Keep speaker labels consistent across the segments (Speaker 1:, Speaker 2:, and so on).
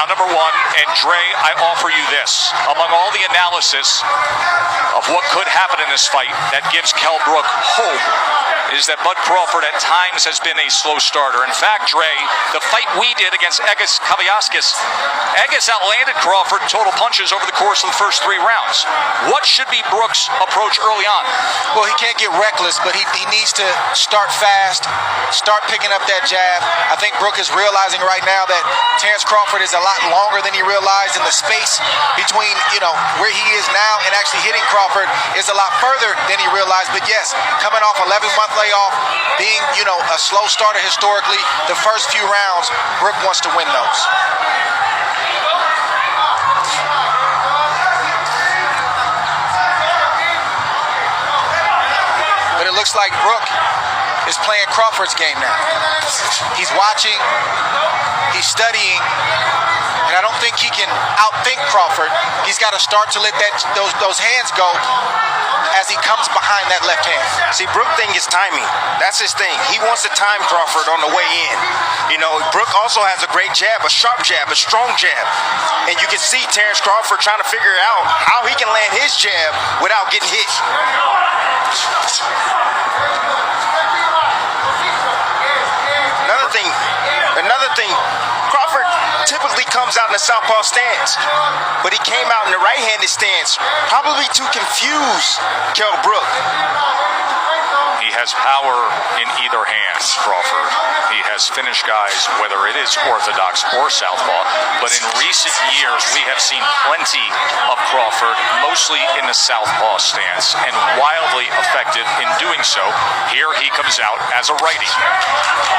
Speaker 1: Round number one, and Dre, I offer you this. Among all the analysis of what could happen in this fight that gives Kell Brook hope is that Bud Crawford at times has been a slow starter. In fact, Dre, the fight we did against Egis Kavyaskis, Egis outlanded Crawford total punches over the course of the first 3 rounds. What should be Brook's approach early on?
Speaker 2: Well, he can't get reckless, but he needs to start fast, start picking up that jab. I think Brook is realizing right now that Terence Crawford is a lot longer than he realized, and the space between, where he is now and actually hitting Crawford is a lot further than he realized. But yes, coming off 11-month layoff, being, a slow starter historically, the first few rounds, Brook wants to win those. But it looks like Brook is playing Crawford's game now. He's watching, he's studying, and I don't think he can outthink Crawford. He's got to start to let those hands go as he comes behind that left hand.
Speaker 3: See, Brook thing is timing. That's his thing. He wants to time Crawford on the way in. Brook also has a great jab, a sharp jab, a strong jab. And you can see Terence Crawford trying to figure out how he can land his jab without getting hit. Another thing, Crawford typically comes out in the southpaw stance, but he came out in the right-handed stance, probably to confuse Kell Brook.
Speaker 1: He has power in either hand, Crawford. He has finished guys, whether it is orthodox or southpaw, but in recent years we have seen plenty of Crawford, mostly in the southpaw stance, and wildly effective in doing so. Here he comes out as a righty.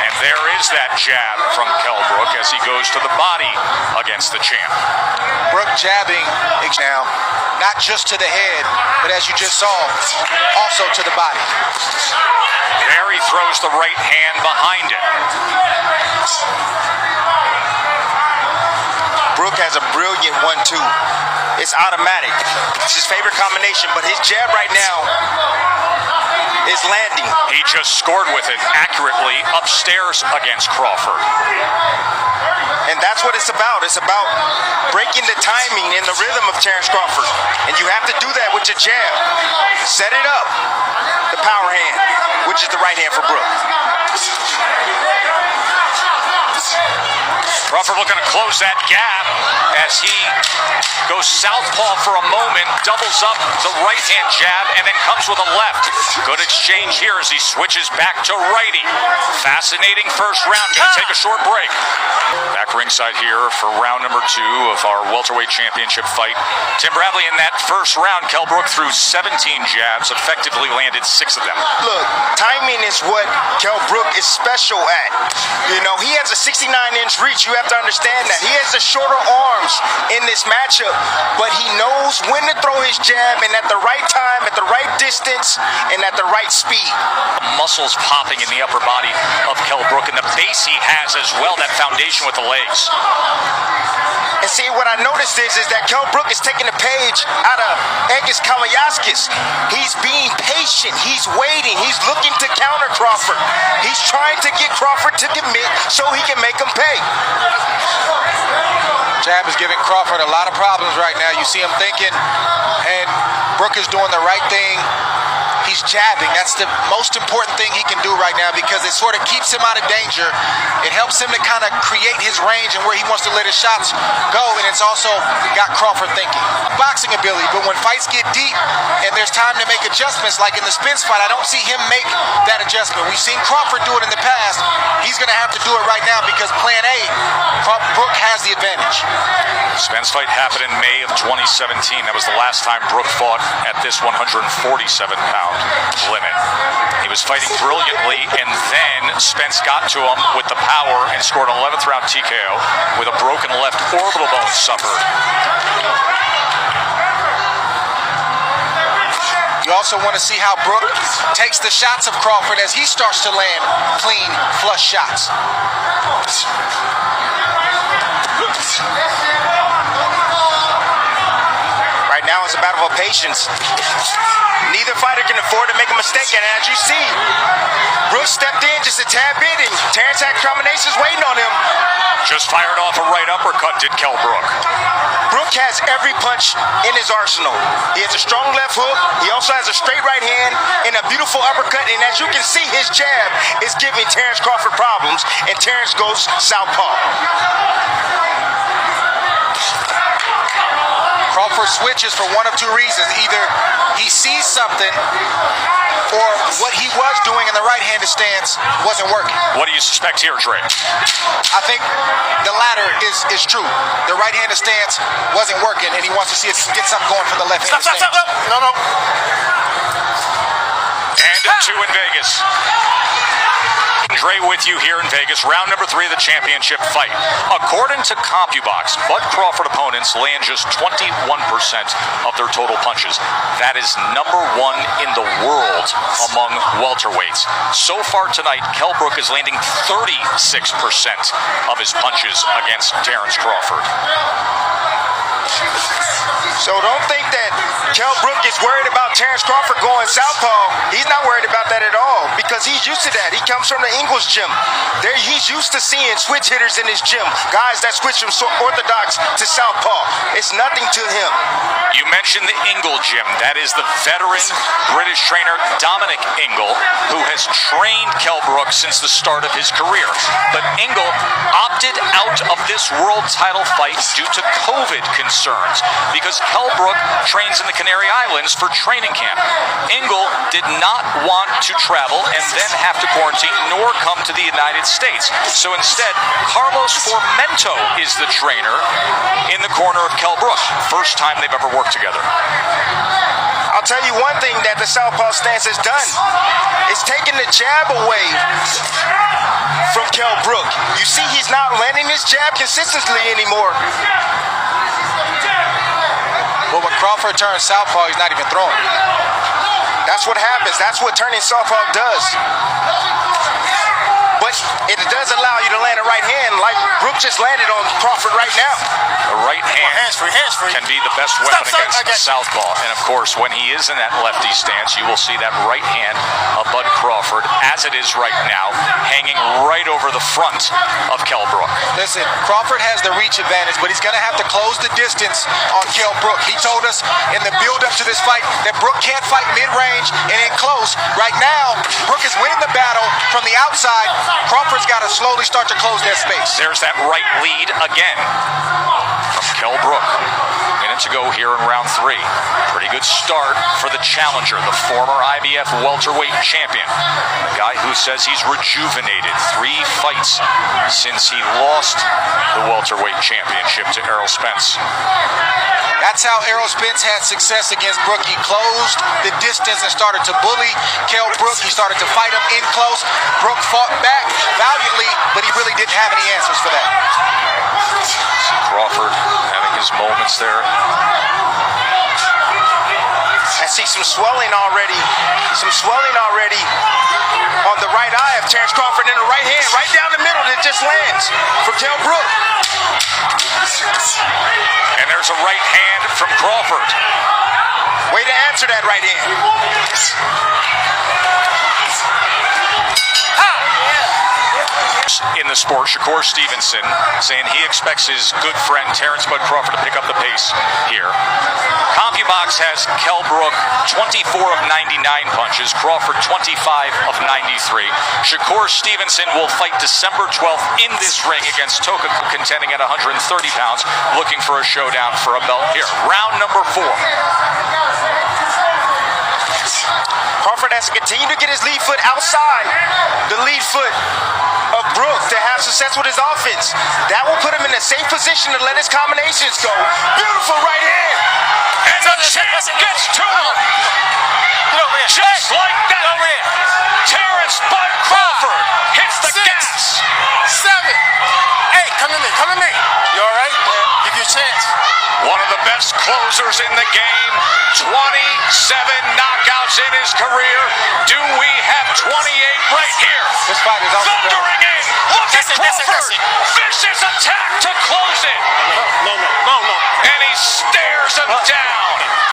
Speaker 1: And there is that jab from Kell Brook as he goes to the body against the champ.
Speaker 2: Brook jabbing now, not just to the head, but as you just saw, also to the body.
Speaker 1: There he throws the right hand behind it.
Speaker 3: Brook has a brilliant 1-2. It's automatic. It's his favorite combination, but his jab right now is landing.
Speaker 1: He just scored with it accurately upstairs against Crawford.
Speaker 3: And that's what it's about. It's about breaking the timing and the rhythm of Terence Crawford. And you have to do that with your jab. Set it up. The power hand, which is the right hand for Brook.
Speaker 1: Crawford looking to close that gap as he goes southpaw for a moment, doubles up the right-hand jab, and then comes with a left. Good exchange here as he switches back to righty. Fascinating first round. Going to take a short break. Back ringside here for round number 2 of our welterweight championship fight. Tim Bradley, in that first round, Kell Brook threw 17 jabs, effectively landed 6 of them.
Speaker 3: Look, timing is what Kell Brook is special at. He has a 69-inch reach. You have to understand that. He has the shorter arms in this matchup, but he knows when to throw his jab, and at the right time, at the right distance, and at the right speed.
Speaker 1: Muscles popping in the upper body of Kell Brook, and the base he has as well, that foundation with the legs.
Speaker 3: And see, what I noticed is that Kell Brook is taking a page out of Egis Kavyaskis. He's being patient. He's waiting. He's looking to counter Crawford. He's trying to get Crawford to commit so he can make him pay.
Speaker 2: Jab is giving Crawford a lot of problems right now. You see him thinking, and Brook is doing the right thing. He's jabbing. That's the most important thing he can do right now because it sort of keeps him out of danger. It helps him to kind of create his range and where he wants to let his shots go, and it's also got Crawford thinking. Boxing ability, but when fights get deep and there's time to make adjustments, like in the Spence fight, I don't see him make that adjustment. We've seen Crawford do it in the past. He's going to have to do it right now because plan A, Brook has the advantage.
Speaker 1: Spence fight happened in May of 2017. That was the last time Brook fought at this 147-pound limit. He was fighting brilliantly, and then Spence got to him with the power and scored an 11th round TKO with a broken left orbital bone suffered.
Speaker 2: You also want to see how Brook takes the shots of Crawford as he starts to land clean, flush shots.
Speaker 3: Right now it's a battle of patience. Neither fighter can afford to make a mistake, and as you see, Brook stepped in just a tad bit, and Terence had combinations waiting on him.
Speaker 1: Just fired off a right uppercut, did Kell Brook.
Speaker 3: Brook has every punch in his arsenal. He has a strong left hook. He also has a straight right hand and a beautiful uppercut. And as you can see, his jab is giving Terence Crawford problems, and Terence goes southpaw.
Speaker 2: Crawford switches for one of two reasons. Either he sees something, or what he was doing in the right-handed stance wasn't working.
Speaker 1: What do you suspect here, Dre?
Speaker 2: I think the latter is true. The right-handed stance wasn't working, and he wants to see if he can get something going from the left-handed stance.
Speaker 3: Stop. No.
Speaker 1: And two in Vegas. Dre with you here in Vegas, round number 3 of the championship fight. According to CompuBox, Bud Crawford opponents land just 21% of their total punches. That is number 1 in the world among welterweights. So far tonight, Kell Brook is landing 36% of his punches against Terence Crawford.
Speaker 3: So don't think that Kell Brook is worried about Terence Crawford going southpaw. He's not worried about that at all because he's used to that. He comes from the Ingles gym. He's used to seeing switch hitters in his gym, guys that switch from orthodox to southpaw. It's nothing to him.
Speaker 1: You mentioned the Ingle gym. That is the veteran British trainer Dominic Ingle, who has trained Kell Brook since the start of his career. But Ingle opted out of this world title fight due to COVID concerns because Kell Brook trains in the Canary Islands for training camp. Ingle did not want to travel and then have to quarantine nor come to the United States. So instead, Carlos Formento is the trainer in the corner of Kell Brook. First time they've ever worked together.
Speaker 3: I'll tell you one thing that the southpaw stance has done. It's taken the jab away from Kell Brook. You see he's not landing his jab consistently anymore.
Speaker 2: But when Crawford turns southpaw, he's not even throwing.
Speaker 3: That's what happens. That's what turning southpaw does. But it does allow you to land a right hand like Brook just landed on Crawford right now.
Speaker 1: The right hand can be the best weapon against the southpaw. And of course, when he is in that lefty stance, you will see that right hand of Bud Crawford, as it is right now, hanging right over the front of Kell Brook.
Speaker 2: Listen, Crawford has the reach advantage, but he's going to have to close the distance on Kell Brook. He told us in the build-up to this fight that Brook can't fight mid-range and in close. Right now, Brook is winning the battle from the outside. Crawford's got to slowly start to close that space.
Speaker 1: There's that right lead again from Kell Brook. Minute to go here in round 3. Pretty good start for the challenger, the former IBF welterweight champion. The guy who says he's rejuvenated. 3 fights since he lost the welterweight championship to Errol Spence.
Speaker 2: That's how Errol Spence had success against Brook. He closed the distance and started to bully Kell Brook. He started to fight him in close. Brook fought back valiantly, but he really didn't have any answers for that.
Speaker 1: Crawford having his moments there.
Speaker 3: I see some swelling already. On the right eye of Terence Crawford in the right hand, right down the middle that just lands for Kell Brook.
Speaker 1: And there's a right hand from Crawford.
Speaker 3: Way to answer that right hand.
Speaker 1: In the sport, Shakur Stevenson saying he expects his good friend Terence Bud Crawford to pick up the pace here. CompuBox has Kell Brook 24 of 99 punches, Crawford 25 of 93. Shakur Stevenson will fight December 12th in this ring against Toka, contending at 130 pounds, looking for a showdown for a belt here. Round number 4.
Speaker 3: Crawford has to continue to get his lead foot outside the lead foot of Brook to have success with his offense. That will put him in a safe position to let his combinations go. Beautiful right hand.
Speaker 1: And the champ gets to him. Just like that. Terence Bud Crawford hits the gas.
Speaker 4: 7. Hey, come to me. You all right? Give you a chance.
Speaker 1: One of the best closers in the game. 27 knockouts in his career. Do we have 28 right here?
Speaker 2: This fight is on.
Speaker 1: Thundering in. Look at Crawford. Vicious attack to close it.
Speaker 4: No.
Speaker 1: And he stares him down.